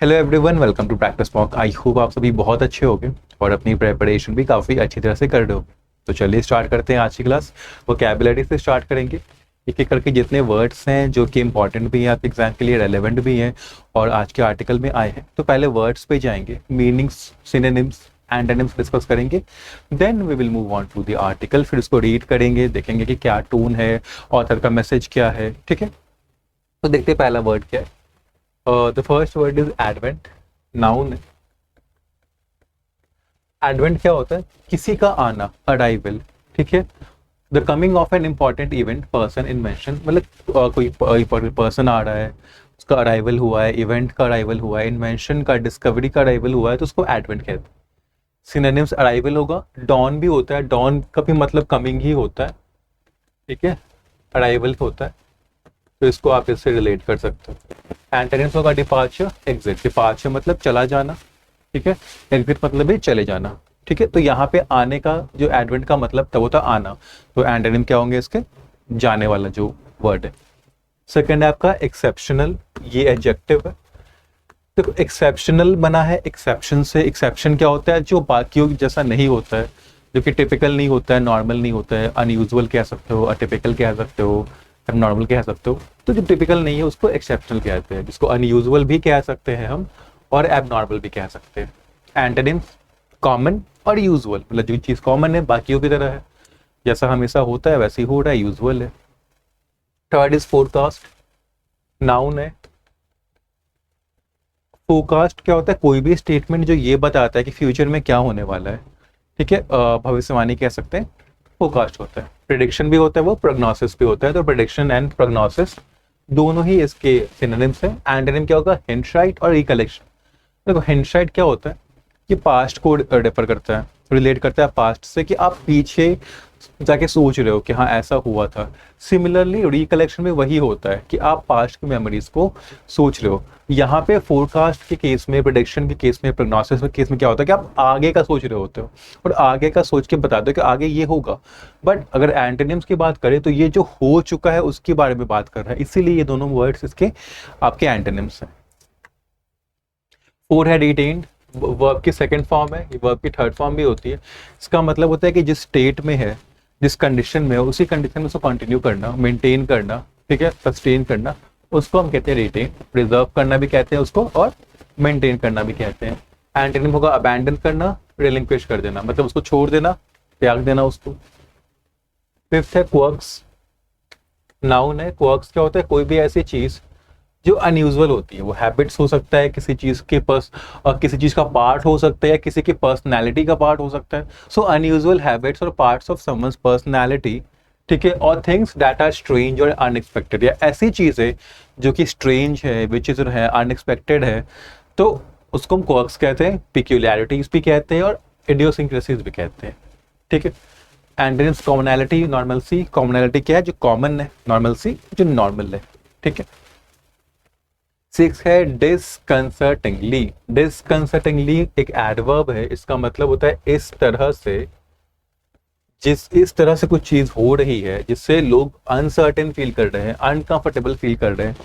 Hello everyone, welcome to practice mock. I hope आप सभी बहुत अच्छे होंगे और अपनी प्रिपरेशन भी काफ़ी अच्छी तरह से कर रहे होंगे। तो चलिए स्टार्ट करते हैं आज की क्लास। वोकैबुलरी से स्टार्ट करेंगे। एक एक करके जितने वर्ड्स हैं जो कि इंपॉर्टेंट भी हैं आपके एग्जाम के लिए, रेलेवेंट भी हैं और आज के आर्टिकल में आए हैं, तो पहले वर्ड्स पे जाएंगे, मीनिंग्स, सिनोनिम्स, एंटोनिम्स डिस्कस करेंगे। Then we will move on to the article, फिर उसको रीड करेंगे, देखेंगे कि क्या टोन है, ऑथर का मैसेज क्या है। ठीक है, तो देखते हैं पहला वर्ड क्या है। The first word is advent, noun है। एडवेंट क्या होता है? किसी का आना, अराइवल। ठीक है, the coming of an important event, person, invention, मतलब कोई पर्सन आ रहा है, उसका अराइवल हुआ है, इवेंट का अराइवल हुआ है, इन्वेंशन का, डिस्कवरी का अराइवल हुआ है, तो उसको एडवेंट कहते हैं। सिनोनिम्स अराइवल होगा, डॉन भी होता है, डॉन का भी मतलब कमिंग ही होता है। ठीक है, अराइवल होता है, तो इसको आप इससे रिलेट कर सकते हो। एंटोनिम्स होगा डिपार्चर, एग्जिट। डिपार्चर मतलब चला जाना, ठीक है, एग्जिट मतलब भी चले जाना। ठीक है, तो यहाँ पे आने का जो एडवेंट का मतलब था वो था आना, तो एंटोनिम क्या होंगे इसके? जाने वाला जो वर्ड है। सेकंड है आपका एक्सेप्शनल, ये एडजेक्टिव है। तो एक्सेप्शनल बना है एक्सेप्शन से। एक्सेप्शन क्या होता है? जो बाकियों जैसा नहीं होता है, जो कि टिपिकल नहीं होता है, नॉर्मल नहीं होता है, अनयूजुअल कह सकते हो, अटिपिकल कह सकते हो, नॉर्मल कह सकते हो। तो जो टिपिकल नहीं है उसको एक्सेप्शनल कहते हैं, जिसको अनयूजुअल भी कह सकते हैं हम और एबनॉर्मल भी कह सकते हैं। एंटोनिम्स कॉमन और यूजुअल, मतलब जो चीज़ कॉमन है बाकियों की तरह है, जैसा हमेशा होता है वैसे ही हो रहा है, यूजुअल है। थर्ड इज फोरकास्ट, नाउन है। फोरकास्ट क्या होता है? कोई भी स्टेटमेंट जो ये बताता है कि फ्यूचर में क्या होने वाला है। ठीक है, भविष्यवाणी कह सकते हैं, फोरकास्ट होता है। प्रेडिक्शन भी होता है, वो प्रोग्नोसिस भी होता है, तो प्रेडिक्शन एंड प्रोग्नोसिस दोनों ही इसके सिनोनिम्स हैं। एंटोनिम क्या होगा? हिंटसाइट और रिकलेक्शन। देखो हिंटसाइट क्या होता है? ये पास्ट को रेफर करता है, रिलेट करता है पास्ट से, कि आप पीछे जाके सोच रहे हो कि हाँ ऐसा हुआ था। सिमिलरली रिकलेक्शन में वही होता है कि आप पास्ट की मेमोरीज को सोच रहे हो। यहाँ पे फोरकास्ट के केस में, प्रेडिक्शन के केस में, प्रोग्नोसिस के केस में क्या होता है कि आप आगे का सोच रहे होते हो और आगे का सोच के बता दो कि आगे ये होगा। बट अगर एंटोनिम्स की बात करें तो ये जो हो चुका है उसके बारे में बात कर रहा है, इसीलिए ये दोनों वर्ड्स इसके आपके एंटोनिम्स हैं। फोर है डिटेन्ड, वर्ब की सेकंड फॉर्म है, ये वर्ब की थर्ड फॉर्म भी होती है। इसका मतलब होता है कि जिस स्टेट में है, जिस कंडीशन में है, उसी कंडीशन में उसको कंटिन्यू करना, मेंटेन करना, ठीक है, सस्टेन करना, उसको हम कहते हैं रिटेन। प्रिजर्व करना भी कहते हैं उसको और मेंटेन करना भी कहते हैं। एंटोनिम होगा अबैंडन करना, रिलिंक्विश कर देना, मतलब उसको छोड़ देना, त्याग देना उसको। फिफ्थ है क्वर्क्स, नाउन है। क्वर्क्स क्या होता है? कोई भी ऐसी चीज जो अनयूजुअल होती है, वो हैबिट्स हो सकता है किसी चीज के पास, और किसी चीज का पार्ट हो सकता है या किसी की पर्सनैलिटी का पार्ट हो सकता है। सो अनयूजुअल हैबिट्स और पार्ट्स ऑफ समवंस पर्सनैलिटी, ठीक है, और थिंग्स दैट आर स्ट्रेंज और अनएक्सपेक्टेड, या ऐसी चीजें जो कि स्ट्रेंज है, विच इज है, अनएक्सपेक्टेड है, तो उसको हम क्वर्क्स कहते हैं। पिक्यूलियरिटीज भी कहते हैं और इडियोसिंक्रेसीज भी कहते हैं। ठीक है, एंटोनिम्स कॉमनैलिटी, नॉर्मल सी। कॉमनैलिटी क्या है? जो कॉमन है, नॉर्मल सी जो नॉर्मल है। ठीक है, सिक्स है डिसकंसर्टिंगली। डिसकंसर्टिंगली एक एडवर्ब है, इसका मतलब होता है इस तरह से, इस तरह से कुछ चीज हो रही है जिससे लोग अनसर्टेन फील कर रहे हैं, अनकंफर्टेबल फील कर रहे हैं,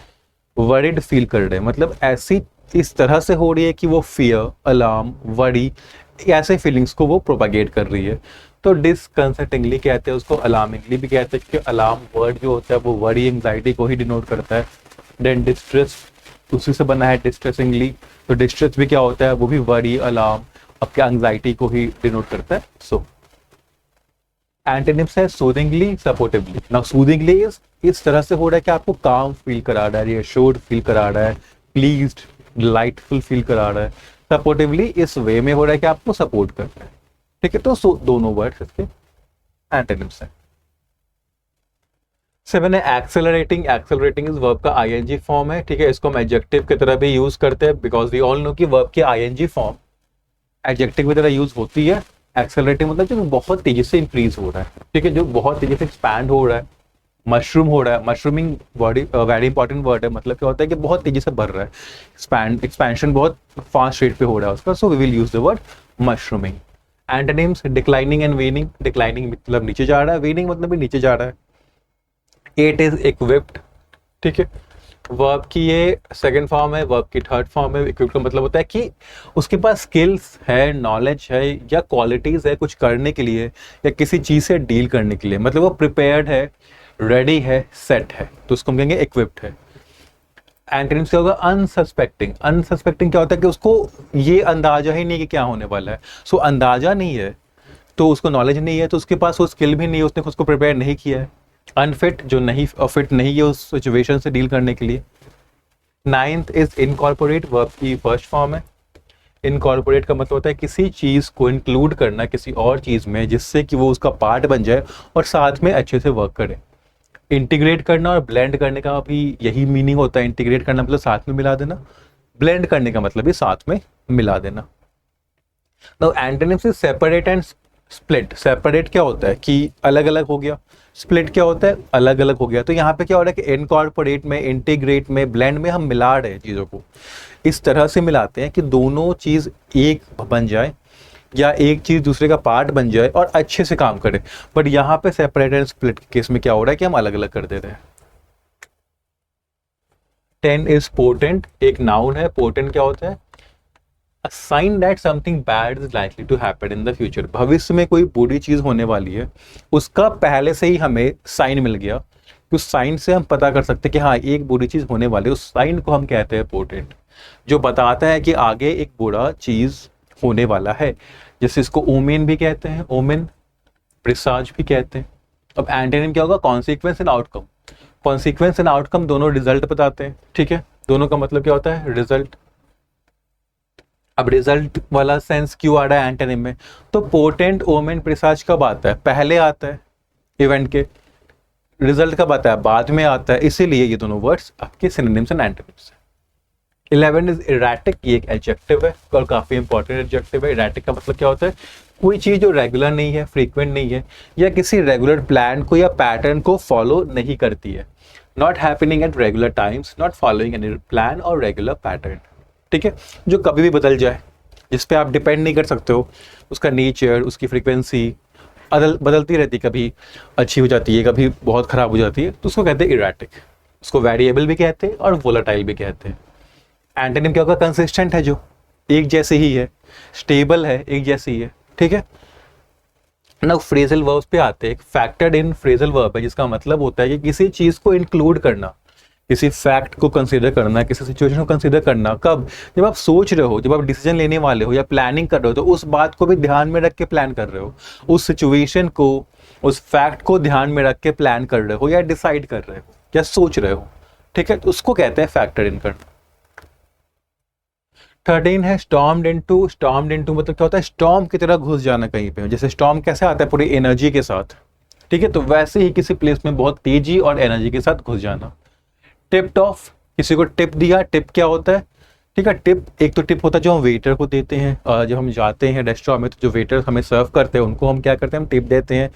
वरीड फील कर रहे हैं, मतलब ऐसी इस तरह से हो रही है कि वो फियर, अलार्म, वरी, ऐसे फीलिंग्स को वो प्रोपागेट कर रही है। तो डिसकंसर्टिंगली कहते हैं उसको, अलार्मिंगली भी कहते हैं, क्योंकि अलार्म वर्ड जो होता है वो वरी, एंग्जाइटी को ही डिनोट करता है। देन डिस्ट्रेस उसी से बना है, डिस्ट्रेसिंगली। तो डिस्ट्रेस भी क्या होता है? वो भी वरी, अलार्म, आपके एंग्जाइटी को ही डिनोट करता है। सो एंटोनिम्स है सूदिंगली, सपोर्टिवली। नाउ सूदिंगली इस तरह से हो रहा है कि आपको काम फील करा रहा है, रिअश्योर्ड फील करा रहा है, प्लीज्ड, डिलाइटफुल फील करा रहा है। सपोर्टिवली इस वे में हो रहा है कि आपको सपोर्ट कर रहा है। ठीक है, तो दोनों वर्ड्स इसके एंटोनिम्स हैं। सेवन है एक्सेलरेटिंग। एक्सेलरेटिंग इज वर्ब का आईएनजी फॉर्म है। ठीक है, इसको हम एडजेक्टिव की तरह भी यूज करते हैं, बिकॉज वी ऑल नो कि वर्ब की आईएनजी फॉर्म एडजेक्टिव की तरह यूज होती है। एक्सेलरेटिंग मतलब जो बहुत तेजी से इंक्रीज हो रहा है, ठीक है, जो बहुत तेजी से एक्सपैंड हो रहा है, मशरूम हो रहा है। Mushrooming word very important word है, मतलब क्या होता है कि बहुत तेजी से बढ़ रहा है, एक्सपेंशन बहुत फास्ट रेट पे हो रहा है उसका, so we will use the word mushrooming. Antonyms declining and waning. Declining मतलब नीचे जा रहा है, वेनिंग मतलब भी नीचे जा रहा है। एट इज इक्विप्ड, ठीक है, वर्ब की ये सेकंड फॉर्म है, वर्ब की थर्ड फॉर्म है। इक्विप का मतलब होता है कि उसके पास स्किल्स है, नॉलेज है या क्वालिटीज है कुछ करने के लिए या किसी चीज से डील करने के लिए, मतलब वो प्रिपेयर्ड है, रेडी है, सेट है, तो उसको हम कहेंगे इक्विप्ड है। एंटोनिम्स क्या होगा? अनसस्पेक्टिंग। अनसस्पेक्टिंग क्या होता है कि उसको ये अंदाजा ही नहीं कि क्या होने वाला है। सो अंदाजा नहीं है तो उसको नॉलेज नहीं है, तो उसके पास वो स्किल भी नहीं है, उसने खुद को प्रिपेयर नहीं किया है। अनफिट, जो नहीं फिट नहीं है उस सिचुएशन से डील करने के लिए। नाइन्थ इज इनकॉर्पोरेट, वर्ब की फर्स्ट फॉर्म है। इनकॉर्पोरेट का मतलब होता है किसी चीज को इंक्लूड करना किसी और चीज में जिससे कि वो उसका पार्ट बन जाए और साथ में अच्छे से वर्क करे। इंटीग्रेट करना और ब्लेंड करने का भी यही मीनिंग होता है। इंटीग्रेट करना मतलब साथ में मिला देना, ब्लेंड करने का मतलब भी साथ में मिला देना। Now antonyms is separate and split. Separate क्या होता है कि अलग अलग हो गया, स्प्लिट क्या होता है अलग अलग हो गया। तो यहाँ पे क्या हो रहा है कि इनकॉर्पोरेट में, इंटीग्रेट में, ब्लेंड में हम मिला रहे हैं चीज़ों को, इस तरह से मिलाते हैं कि दोनों चीज़ एक बन जाए या एक चीज़ दूसरे का पार्ट बन जाए और अच्छे से काम करे। बट यहाँ पे सेपरेट एंड स्प्लिट के केस में क्या हो रहा है कि हम अलग अलग कर दे रहे हैं। 10 इज पोर्टेंट, एक नाउन है। पोर्टेंट क्या होता है? A sign that something bad is likely to happen in the future। भविष्य में कोई बुरी चीज होने वाली है, उसका पहले से ही हमें साइन मिल गया, कि उस साइन से हम पता कर सकते हैं कि हाँ एक बुरी चीज होने वाली है। उस साइन को हम कहते हैं पोर्टेंट, जो बताता है कि आगे एक बुरा चीज होने वाला है। जैसे इसको ओमेन भी कहते हैं, ओमेन, प्रिसाज भी कहते हैं। अब एंटोनिम क्या होगा? Consequence and outcome. Consequence and outcome दोनों रिजल्ट बताते हैं, ठीक है। दोनों का मतलब क्या होता है? रिजल्ट। अब रिजल्ट वाला सेंस क्यों आ रहा है एंटोनिम में? तो पोर्टेंट, ओमेन, प्रिसाज कब आता है? पहले आता है इवेंट के। रिजल्ट कब आता है? बाद में आता है। इसीलिए ये दोनों वर्ड्स आपके सिनोनिम्स एंड एंटोनिम्स हैं। 11 इज इरेटिक, ये एक एडजेक्टिव है और काफी इंपॉर्टेंट एडजेक्टिव है। इरेटिक का मतलब क्या होता है? कोई चीज जो रेगुलर नहीं है, फ्रीक्वेंट नहीं है, या किसी रेगुलर प्लान को या पैटर्न को फॉलो नहीं करती है। Not happening at regular times, not following any plan और रेगुलर पैटर्न, ठीक है। जो कभी भी बदल जाए, जिस पे आप डिपेंड नहीं कर सकते हो, उसका नेचर, उसकी फ्रीक्वेंसी बदलती रहती है, कभी अच्छी हो जाती है, कभी बहुत खराब हो जाती है, तो उसको कहते हैं इरेटिक। उसको वेरिएबल भी कहते हैं और वोलेटाइल भी कहते हैं। एंटोनिम क्या होगा? कंसिस्टेंट है, जो एक जैसे ही है, स्टेबल है, एक जैसी ही है, ठीक है ना। फ्रेजल वर्ब्स पे आते हैं। फैक्टर्ड इन फ्रेजल वर्ब है, जिसका मतलब होता है कि किसी चीज को इंक्लूड करना, किसी फैक्ट को कंसीडर करना, किसी सिचुएशन को कंसीडर करना। कब? जब आप सोच रहे हो, जब आप डिसीजन लेने वाले हो या प्लानिंग कर रहे हो, तो उस बात को भी ध्यान में रख के प्लान कर रहे हो, उस सिचुएशन को, उस फैक्ट को ध्यान में रख के प्लान कर रहे हो या डिसाइड कर रहे हो या सोच रहे हो, ठीक है। तो उसको कहते हैं फैक्टर इन करना। 13 है स्टॉर्म्ड इनटू। स्टॉर्म्ड इनटू मतलब क्या होता है? स्टॉर्म की तरह घुस जाना कहीं पे। जैसे स्टॉर्म कैसे आता है? पूरी एनर्जी के साथ, ठीक है। तो वैसे ही किसी प्लेस में बहुत तेजी और एनर्जी के साथ घुस जाना। टिप्ड ऑफ, किसी को टिप दिया। टिप क्या होता है? ठीक है, टिप एक तो टिप होता है जो हम वेटर को देते हैं। जब हम जाते हैं रेस्टोरेंट में तो जो वेटर हमें सर्व करते हैं उनको हम क्या करते हैं? हम टिप देते हैं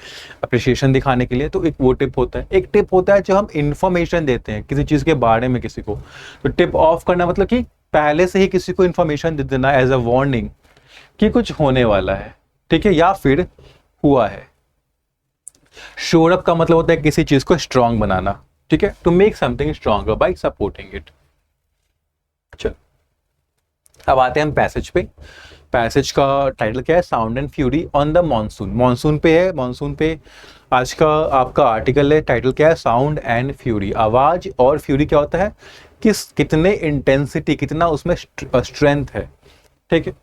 अप्रिशिएशन दिखाने के लिए। तो एक वो टिप होता है। एक टिप होता है जो हम इंफॉर्मेशन देते हैं किसी चीज़ के बारे में किसी को। तो टिप ऑफ करना मतलब कि पहले से ही किसी को इंफॉर्मेशन दे देना एज अ वार्निंग कि कुछ होने वाला है, ठीक है, या फिर हुआ है। शोर अप का मतलब होता है किसी चीज को स्ट्रांग बनाना, ठीक है, to make something stronger by supporting it. चलो अब आते हैं हम पैसेज पे। पैसेज का टाइटल क्या है? Sound and fury on the monsoon. Monsoon पे है, मॉनसून पे आज का आपका आर्टिकल है। टाइटल क्या है? Sound and fury. आवाज और फ्यूरी क्या होता है? कितने इंटेंसिटी, कितना उसमें स्ट्रेंथ है, ठीक है।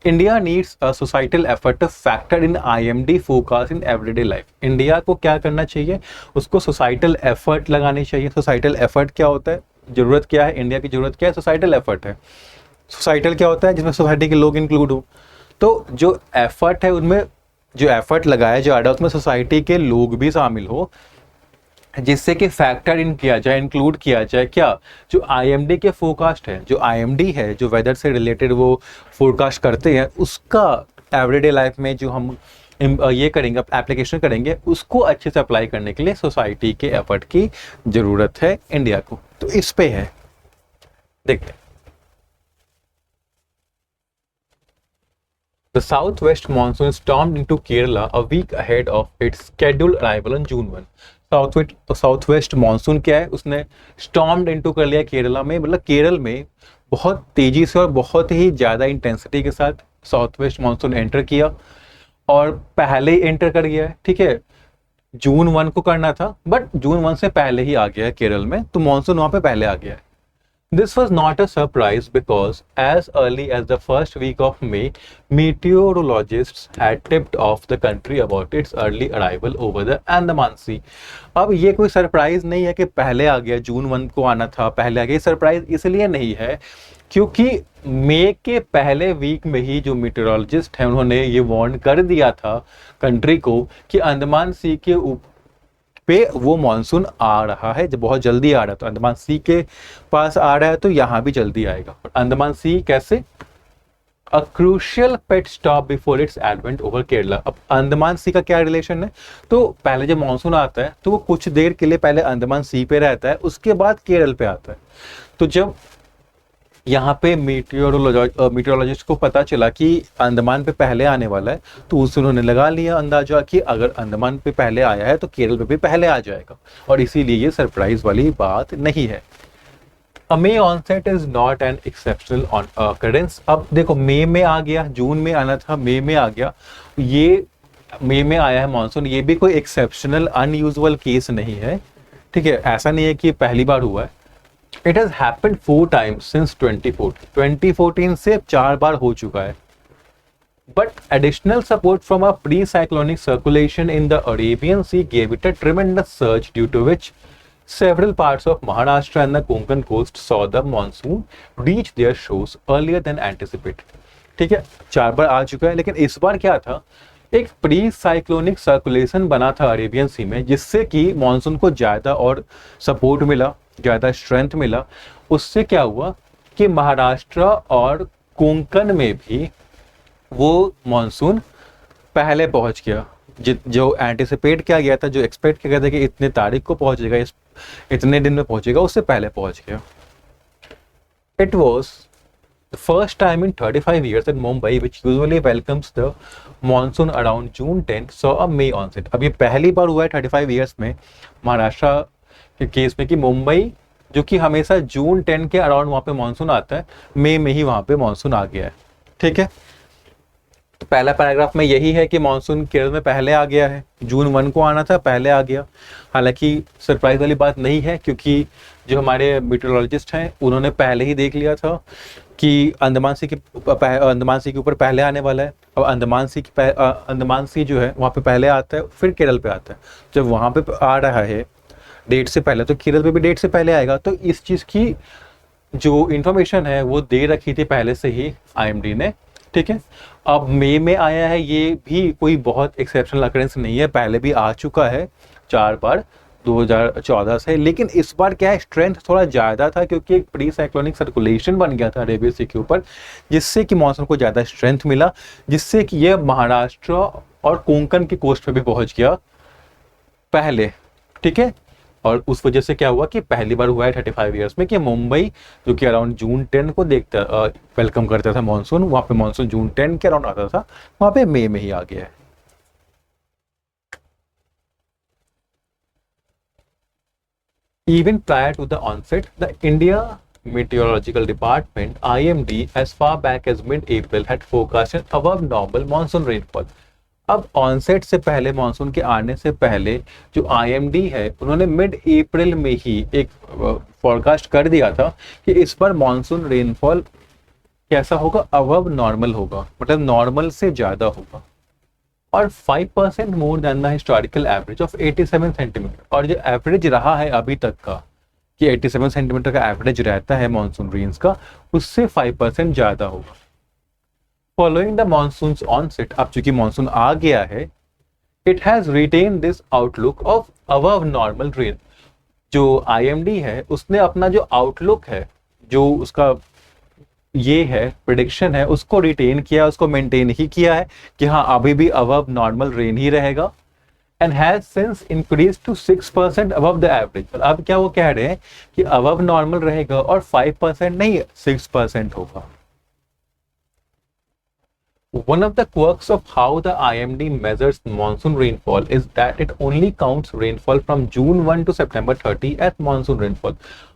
India needs a societal effort two factor in IMD forecast in everyday life. India को क्या करना चाहिए? उसको सोसाइटल एफर्ट लगानी चाहिए। सोसाइटल एफर्ट क्या होता है? जरूरत क्या है? इंडिया की जरूरत क्या है? सोसाइटल एफर्ट है। सोसाइटल क्या होता है? जिसमें सोसाइटी के लोग इंक्लूड हो। तो जो एफर्ट है उनमें, जो एफर्ट लगाया जा रहा है उसमें सोसाइटी के लोग भी शामिल हो, जिससे कि फैक्टर इन किया जाए, इंक्लूड किया जाए। क्या? जो IMD के फोरकास्ट है, जो IMD है, जो वेदर से रिलेटेड वो फोरकास्ट करते हैं, उसका एवरीडे लाइफ में जो हम ये करेंगे, एप्लीकेशन करेंगे, उसको अच्छे से अप्लाई करने के लिए सोसाइटी के एफर्ट की जरूरत है इंडिया को। तो इस पे है, देखते हैं। The southwest monsoon stormed into Kerala a week ahead of its scheduled arrival on June 1। South west monsoon क्या है, उसने स्टॉर्म्ड इनटू कर लिया केरला में, मतलब केरल में बहुत तेजी से और बहुत ही ज़्यादा इंटेंसिटी के साथ साउथ वेस्ट मानसून एंटर किया, और पहले ही एंटर कर गया है, ठीक है। जून 1 को करना था, बट जून 1 से पहले ही आ गया है केरल में, तो मानसून वहां पे पहले आ गया है। This was not a surprise because as early as the first week of May, meteorologists had tipped off the country about its early arrival over the Andaman Sea. अब ये कोई सरप्राइज नहीं है कि पहले आ गया, जून 1 को आना था, पहले आ गया। सरप्राइज इसलिए नहीं है क्योंकि मई के पहले वीक में ही जो मीटेरोलॉजिस्ट हैं उन्होंने ये वार्न कर दिया था कंट्री को कि अंडमान सी के पे वो मानसून आ रहा है, जब बहुत जल्दी आ रहा है। तो अंडमान सी के पास आ रहा है तो यहाँ भी जल्दी आएगा। अंडमान सी कैसे? A crucial pet stop before it's advent over Kerala. अब अंडमान सी का क्या रिलेशन है? तो पहले जब मानसून आता है तो वो कुछ देर के लिए पहले अंडमान सी पे रहता है, उसके बाद केरल पे आता है। तो जब यहाँ पे मीटियोरोलॉजिस्ट को पता चला कि अंडमान पे पहले आने वाला है, तो उससे उन्होंने लगा लिया अंदाजा कि अगर अंडमान पे पहले आया है तो केरल पे भी पहले आ जाएगा, और इसीलिए ये सरप्राइज वाली बात नहीं है। May onset is not an exceptional occurrence। अब देखो मई में आ गया, जून में आना था, मई में आ गया, ये मई में आया है मानसून, ये भी कोई एक्सेप्शनल अनयूजुअल केस नहीं है, ठीक है। ऐसा नहीं है कि पहली बार हुआ है। It has happened 4 times since 2014। 2014 से 4 बार हो चुका है। But additional support from a pre-cyclonic circulation in the Arabian Sea gave it a tremendous surge, due to which several parts of Maharashtra and the Konkan coast saw the monsoon reach their shores earlier than anticipated। ठीक है, 4 बार आ चुका है, लेकिन इस बार क्या था, एक pre cyclonic circulation बना था अरेबियन सी में, जिससे कि मानसून को ज़्यादा और सपोर्ट मिला, ज़्यादा स्ट्रेंथ मिला। उससे क्या हुआ कि महाराष्ट्र और कोंकण में भी वो मानसून पहले पहुंच गया। जो एंटिसिपेट किया गया था, जो एक्सपेक्ट किया गया था कि इतने तारीख को पहुंचेगा, इतने दिन में पहुंचेगा, उससे पहले पहुंच गया। It was the first time in 35 years that Mumbai, which usually welcomes the monsoon around June 10, saw a May onset। अब ये पहली बार हुआ है 35 years में महाराष्ट्र के केस में कि मुंबई, जो कि हमेशा जून 10 के अराउंड वहाँ पे मानसून आता है, मई में ही वहाँ पे मानसून आ गया है, ठीक है। तो पहला पैराग्राफ में यही है कि मानसून केरल में पहले आ गया है, जून 1 को आना था, पहले आ गया। हालांकि सरप्राइज वाली बात नहीं है, क्योंकि जो हमारे मीटेरोलॉजिस्ट हैं उन्होंने पहले ही देख लिया था कि अंडमान सी के ऊपर पहले आने वाला है। अब अंडमान सी जो है वहाँ पे पहले आता है, फिर केरल पे आता है। जब वहाँ पे आ रहा है डेट से पहले, तो केरल पे भी डेट से पहले आएगा। तो इस चीज़ की जो इंफॉर्मेशन है वो दे रखी थी पहले से ही आईएमडी ने, ठीक है। अब मई में आया है, ये भी कोई बहुत एक्सेप्शनल अकरेंस नहीं है, पहले भी आ चुका है 4 बार 2014 से। लेकिन इस बार क्या है, स्ट्रेंथ थोड़ा ज़्यादा था, क्योंकि एक प्री साइक्लोनिक सर्कुलेशन बन गया था अरेबियन सी के ऊपर, जिससे कि मौसम को ज़्यादा स्ट्रेंथ मिला, जिससे कि ये महाराष्ट्र और कोंकण की कोस्ट पे भी पहुंच गया पहले, ठीक है। और उस वजह से क्या हुआ कि पहली बार हुआ है 35 ईयर्स में कि मुंबई, जो कि अराउंड जून 10 को वेलकम करता था मानसून, वहाँ पे मानसून जून 10 के अराउंड आता था, वहाँ पे मई में ही आ गया है। Even prior to the onset, the India Meteorological Department (IMD) as far back as mid-April had forecasted above normal monsoon rainfall। अब ऑनसेट से पहले, मानसून के आने से पहले, जो IMD है उन्होंने मिड अप्रैल में ही एक फॉरकास्ट कर दिया था कि इस बार मानसून रेनफॉल कैसा होगा, अबव नॉर्मल होगा, मतलब नॉर्मल से ज़्यादा होगा, और 5% more than the historical average of 87 centimetre. और जो एवरेज रहा है अभी तक का कि 87 सेंटीमीटर का एवरेज रहता है मानसून रेन्स का, उससे 5% ज़्यादा होगा। फॉलोइंग द मानसून्स ऑनसेट, अब चूंकि मानसून आ गया है, it has retain this outlook of above normal rain. जो IMD है उसने अपना जो आउटलुक है, जो उसका ये है प्रेडिक्शन है, उसको रिटेन किया, उसको मेंटेन ही किया है कि हाँ अभी भी अबव नॉर्मल रेन ही रहेगा, and has since increase to 6% above the average. अब क्या वो कह रहे हैं कि अबव नॉर्मल रहेगा और 5% नहीं 6% होगा। One of the quirks of how the IMD measures monsoon rainfall is that it only counts rainfall from June 1 to September 30 as monsoon rainfall.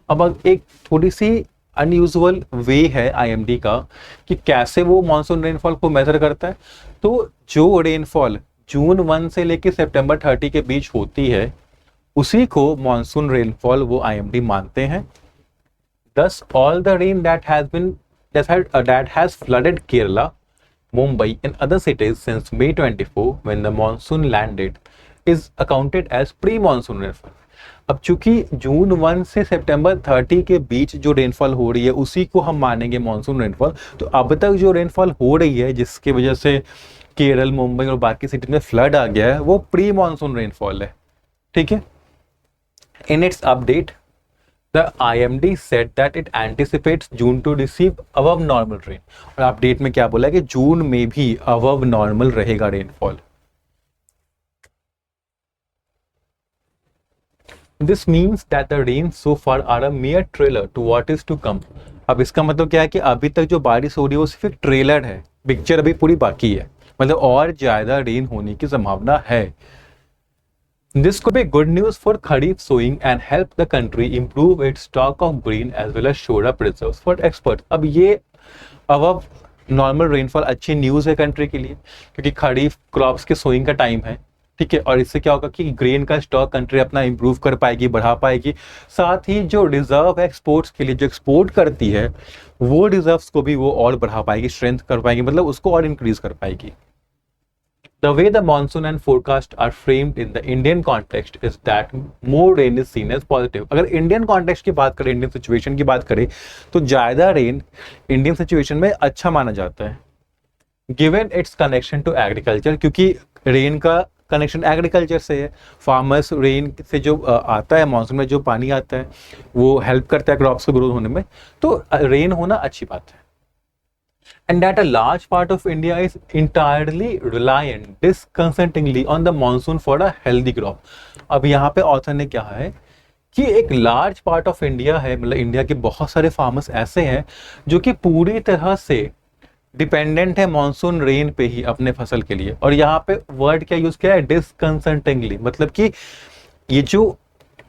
अब एक थोड़ी सी अनयूजुअल वे है IMD का कि कैसे वो मॉनसून रेनफॉल को मेजर करता है। तो जो रेनफॉल जून 1 से लेकर सितंबर 30 के बीच होती है उसी को मॉनसून रेनफॉल वो IMD मानते हैं। Thus, all the rain that has flooded Kerala, Mumbai and other cities since May 24 when the monsoon landed is accounted as pre-monsoon rainfall. अब चूंकि जून 1 से सितंबर 30 के बीच जो रेनफॉल हो रही है उसी को हम मानेंगे मॉनसून रेनफॉल। तो अब तक जो रेनफॉल हो रही है जिसकी वजह से केरल, मुंबई और बाकी सिटी में फ्लड आ गया है वो प्री मॉनसून रेनफॉल है। ठीक है। In its update The IMD said that it anticipates June to receive above normal rain. और अपडेट में क्या बोला है कि जून में भी above normal रहेगा rainfall. This means that the rains so far are a mere trailer to what is to come. अब इसका मतलब क्या है कि अभी तक जो बारिश हो रही है वो सिर्फ एक ट्रेलर है, पिक्चर अभी पूरी बाकी है, मतलब और ज्यादा रेन होने की संभावना है। This could be good news for Kharif sowing and help the country improve its stock of grain as well as shore up reserves for exports. अब ये above normal rainfall अच्छी न्यूज़ है कंट्री के लिए क्योंकि खरीफ क्रॉप्स के sowing का time है। ठीक है। और इससे क्या होगा कि ग्रेन का स्टॉक कंट्री अपना इंप्रूव कर पाएगी, बढ़ा पाएगी। साथ ही जो रिजर्व है एक्सपोर्ट्स के लिए जो एक्सपोर्ट करती है वो रिजर्व्स को भी वो और बढ़ा पाएगी, स्ट्रेंथ कर पाएगी, मतलब उसको और इंक्रीज कर पाएगी। The way the monsoon and forecast are framed in the Indian context is that more rain is seen as positive. अगर इंडियन कॉन्टेक्स्ट की बात करें, इंडियन सिचुएशन की बात करें तो ज्यादा रेन इंडियन सिचुएशन में अच्छा माना जाता है given its connection to agriculture, क्योंकि रेन का कनेक्शन एग्रीकल्चर से है। फार्मर्स रेन से जो आता है मॉनसून में जो पानी आता है वो हेल्प करता है क्रॉप्स को ग्रोथ होने में, तो रेन होना अच्छी बात है। And that a large part of India is entirely reliant disconcertingly on the monsoon for a healthy crop. अब यहाँ पे ऑथर ने क्या है कि एक लार्ज पार्ट ऑफ इंडिया है, मतलब इंडिया के बहुत सारे फार्मर्स ऐसे हैं जो कि पूरी तरह से डिपेंडेंट है मॉनसून रेन पे ही अपने फसल के लिए। और यहाँ पे वर्ड क्या यूज किया है, डिसकंसर्टिंगली, मतलब कि ये जो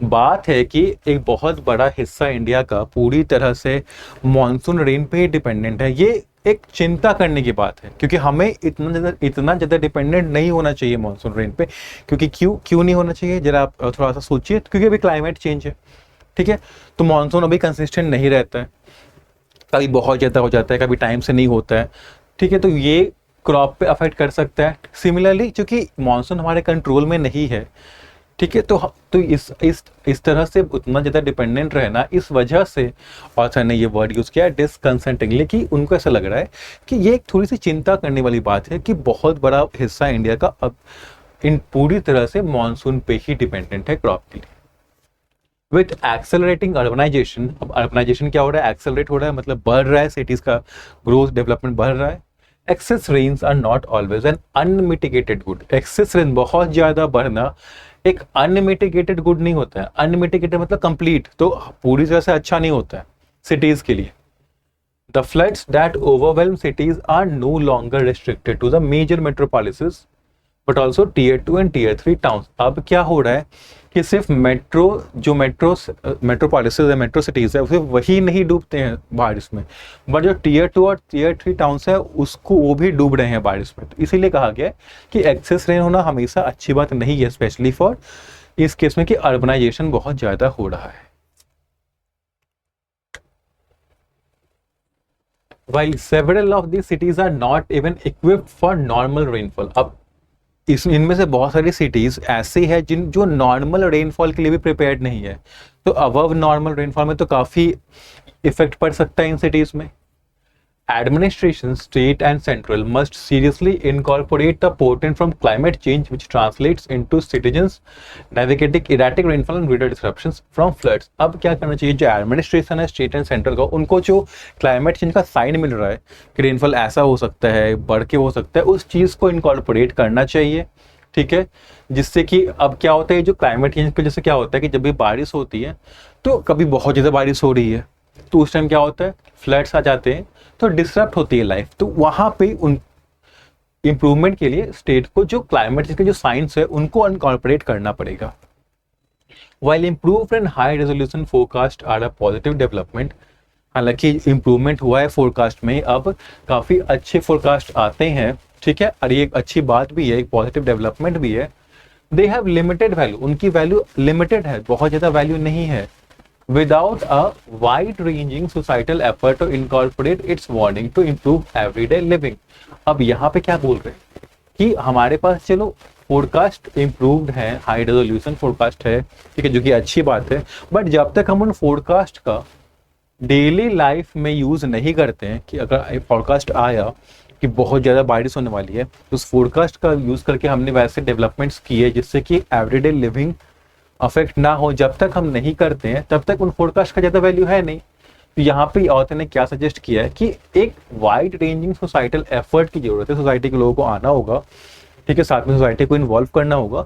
बात है कि एक बहुत बड़ा हिस्सा इंडिया का पूरी तरह से मॉनसून रेन पे ही डिपेंडेंट है, ये एक चिंता करने की बात है क्योंकि हमें इतना ज़्यादा डिपेंडेंट नहीं होना चाहिए मॉनसून रेन पे। क्योंकि क्यों नहीं होना चाहिए, जरा आप थोड़ा सा सोचिए। क्योंकि अभी क्लाइमेट चेंज है। ठीक है। तो मॉनसून अभी कंसिस्टेंट नहीं रहता है, कभी बहुत ज़्यादा हो जाता है, कभी टाइम से नहीं होता है। ठीक है। तो ये क्रॉप पे अफेक्ट कर सकता है। सिमिलरली क्योंकि मॉनसून हमारे कंट्रोल में नहीं है, ठीक है, तो इस तरह से उतना ज़्यादा डिपेंडेंट रहना, इस वजह से ऑथर ने ये वर्ड यूज़ किया डिसकंसर्टिंगली, कि उनको ऐसा लग रहा है कि ये एक थोड़ी सी चिंता करने वाली बात है कि बहुत बड़ा हिस्सा इंडिया का अब इन पूरी तरह से मॉनसून पे ही डिपेंडेंट है क्रॉप के लिए। विथ एक्सेलरेटिंग अर्बनाइजेशन, अब अर्बनाइजेशन क्या हो रहा है, एक्सेलरेट हो रहा है, मतलब बढ़ रहा है, सिटीज़ का ग्रोथ डेवलपमेंट बढ़ रहा है। Excess rains are not always an unmitigated good. Excess rain, बहुत ज़्यादा बढ़ना एक अनमिटिगेटेड गुड नहीं होता है। अनमिटिगेटेड मतलब कंप्लीट, तो पूरी तरह से अच्छा नहीं होता है सिटीज के लिए। The floods that overwhelm cities are no longer restricted to the major metropolises but also tier 2 and tier 3 towns. अब क्या हो रहा है कि सिर्फ मेट्रोपॉलिसेस है, मेट्रो सिटीज है, सिर्फ वही नहीं डूबते हैं बारिश में, बट जो टीयर 2 और टीयर 3 टाउन्स है उसको वो भी डूब रहे हैं बारिश में। तो इसीलिए कहा गया है कि एक्सेस रेन होना हमेशा अच्छी बात नहीं है, स्पेशली फॉर इस केस में कि अर्बनाइजेशन बहुत ज्यादा हो रहा है। While several of these cities are not even equipped for normal rainfall, अब इनमें से बहुत सारी सिटीज ऐसी है जो नॉर्मल रेनफॉल के लिए भी प्रिपेयर्ड नहीं है, तो अबव नॉर्मल रेनफॉल में तो काफ़ी इफेक्ट पड़ सकता है इन सिटीज़ में। Administration, state and central, must seriously incorporate the portent from climate change, which translates into citizens navigating erratic rainfall and greater disruptions from floods. अब क्या करना चाहिए, जो एडमिनिस्ट्रेशन है स्टेट एंड सेंट्रल का, उनको जो क्लाइमेट चेंज का साइन मिल रहा है कि रेनफॉल ऐसा हो सकता है, बढ़ के हो सकता है, उस चीज़ को इनकॉर्पोरेट करना चाहिए। ठीक है। जिससे कि अब क्या होता है, जो क्लाइमेट चेंज की वजह से क्या होता है कि जब भी बारिश होती है तो कभी बहुत ज़्यादा बारिश हो रही है तो उस टाइम क्या होता है, फ्लड्स आ जाते हैं, तो डिसरप्ट होती है लाइफ। तो वहाँ पे इम्प्रूवमेंट के लिए स्टेट को जो क्लाइमेट चेंज के जो साइंस है उनको इनकॉर्पोरेट करना पड़ेगा। While improved and high resolution forecast are a positive development, हालांकि इम्प्रूवमेंट हुआ है फोरकास्ट में, अब काफ़ी अच्छे फोरकास्ट आते हैं, ठीक है, और ये एक अच्छी बात भी है, एक पॉजिटिव डेवलपमेंट भी है। दे हैव लिमिटेड वैल्यू, उनकी वैल्यू लिमिटेड है, बहुत ज़्यादा वैल्यू नहीं है। Without a wide ranging societal effort to incorporate its warning to improve everyday living. अब यहाँ पे क्या बोल रहे हैं कि हमारे पास चलो फोरकास्ट इम्प्रूव्ड है, हाई रेजोल्यूशन फोरकास्ट है, ठीक है, जो कि अच्छी बात है, बट जब तक हम उन फोरकास्ट का डेली लाइफ में यूज़ नहीं करते हैं, कि अगर फोरकास्ट आया कि बहुत ज़्यादा बारिश होने वाली है, तो उस फोरकास्ट का यूज़ करके हमने वैसे डेवलपमेंट्स किए जिससे कि एवरीडे लिविंग अफेक्ट ना हो, जब तक हम नहीं करते हैं तब तक उन फोरकास्ट का ज़्यादा वैल्यू है नहीं। तो यहाँ पे ऑथर ने क्या सजेस्ट किया है कि एक वाइड रेंजिंग सोसाइटल एफर्ट की ज़रूरत है, सोसाइटी के लोगों को आना होगा, ठीक है, साथ में सोसाइटी को इन्वॉल्व करना होगा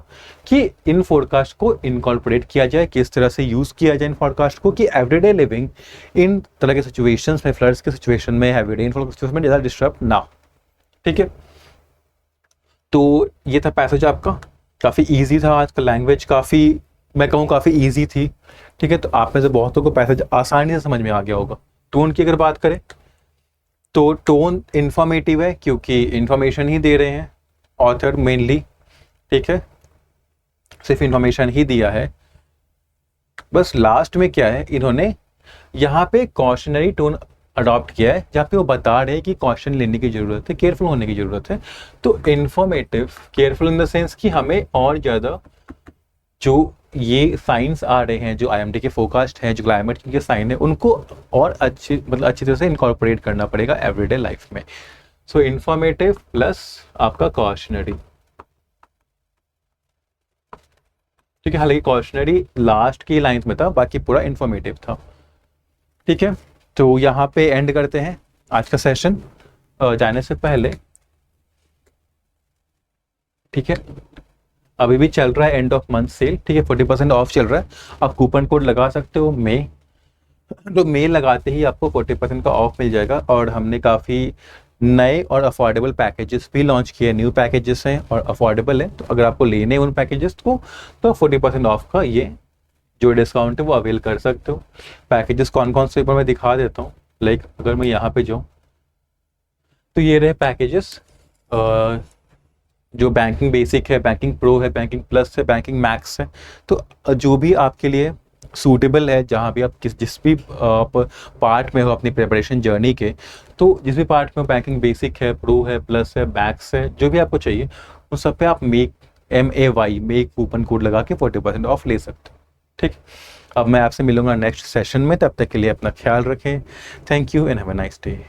कि इन फोरकास्ट को इनकॉर्पोरेट किया जाए, किस तरह से यूज़ किया जाए इन फोरकास्ट को, कि एवरीडे लिविंग इन तरह के सिचुएशंस में, फ्लड्स के सिचुएशन में, हैवी रेनफॉल सिचुएशन में ज़्यादा डिस्टर्ब ना हो, ठीक है। तो ये था पैसेज आपका, काफ़ी ईजी था, आज का लैंग्वेज काफ़ी, मैं कहूँ काफ़ी ईजी थी, ठीक है। तो आप में से बहुतों को पैसेज आसानी से समझ में आ गया होगा। टोन की अगर बात करें तो टोन इंफॉर्मेटिव है, क्योंकि इंफॉर्मेशन ही दे रहे हैं ऑथर मेनली, ठीक है, सिर्फ इंफॉर्मेशन ही दिया है। बस लास्ट में क्या है, इन्होंने यहाँ पे कॉशनरी टोन अडॉप्ट किया है, जहाँ पे वो बता रहे हैं कि कॉशन लेने की ज़रूरत है, केयरफुल होने की ज़रूरत है। तो informative, careful in the sense कि हमें और ज़्यादा जो ये साइंस आ रहे हैं, जो IMD के फोरकास्ट हैं, जो क्लाइमेट के साइन है, उनको और अच्छी तरह से इनकॉर्पोरेट करना पड़ेगा एवरीडे लाइफ में। सो इंफॉर्मेटिव प्लस आपका कॉशनरी, ठीक है, हालांकि कॉशनरी लास्ट की लाइंस में था, बाकी पूरा इंफॉर्मेटिव था, ठीक है। तो यहाँ पे एंड करते हैं आज का सेशन। जाने से पहले, ठीक है, अभी भी चल रहा है एंड ऑफ मंथ सेल, ठीक है, 40% ऑफ चल रहा है, आप कूपन कोड लगा सकते हो मे, तो मेल लगाते ही आपको 40% का ऑफ मिल जाएगा। और हमने काफ़ी नए और अफोर्डेबल पैकेजेस भी लॉन्च किए, न्यू पैकेजेस हैं और अफोर्डेबल हैं, तो अगर आपको लेने हैं उन पैकेजेस को तो 40% ऑफ का ये जो डिस्काउंट है वो अवेल कर सकते हो। पैकेजेस कौन कौन से, एक बार मैं दिखा देता हूँ। लाइक अगर मैं यहाँ पे जाऊँ तो ये रहे पैकेजेस, जो बैंकिंग बेसिक है, बैंकिंग प्रो है, बैंकिंग प्लस है, बैंकिंग मैक्स है। तो जो भी आपके लिए सूटेबल है, जहाँ भी आप जिस भी पार्ट में हो अपनी प्रिपरेशन जर्नी के, तो जिस भी पार्ट में बैंकिंग बेसिक है, प्रो है, प्लस है, मैक्स है, जो भी आपको चाहिए उन सब पे आप मेक कूपन कोड लगा के 40% ऑफ ले सकते हो, ठीक। अब मैं आपसे मिलूंगा नेक्स्ट सेशन में, तब तक के लिए अपना ख्याल रखें। Thank you and have a nice day.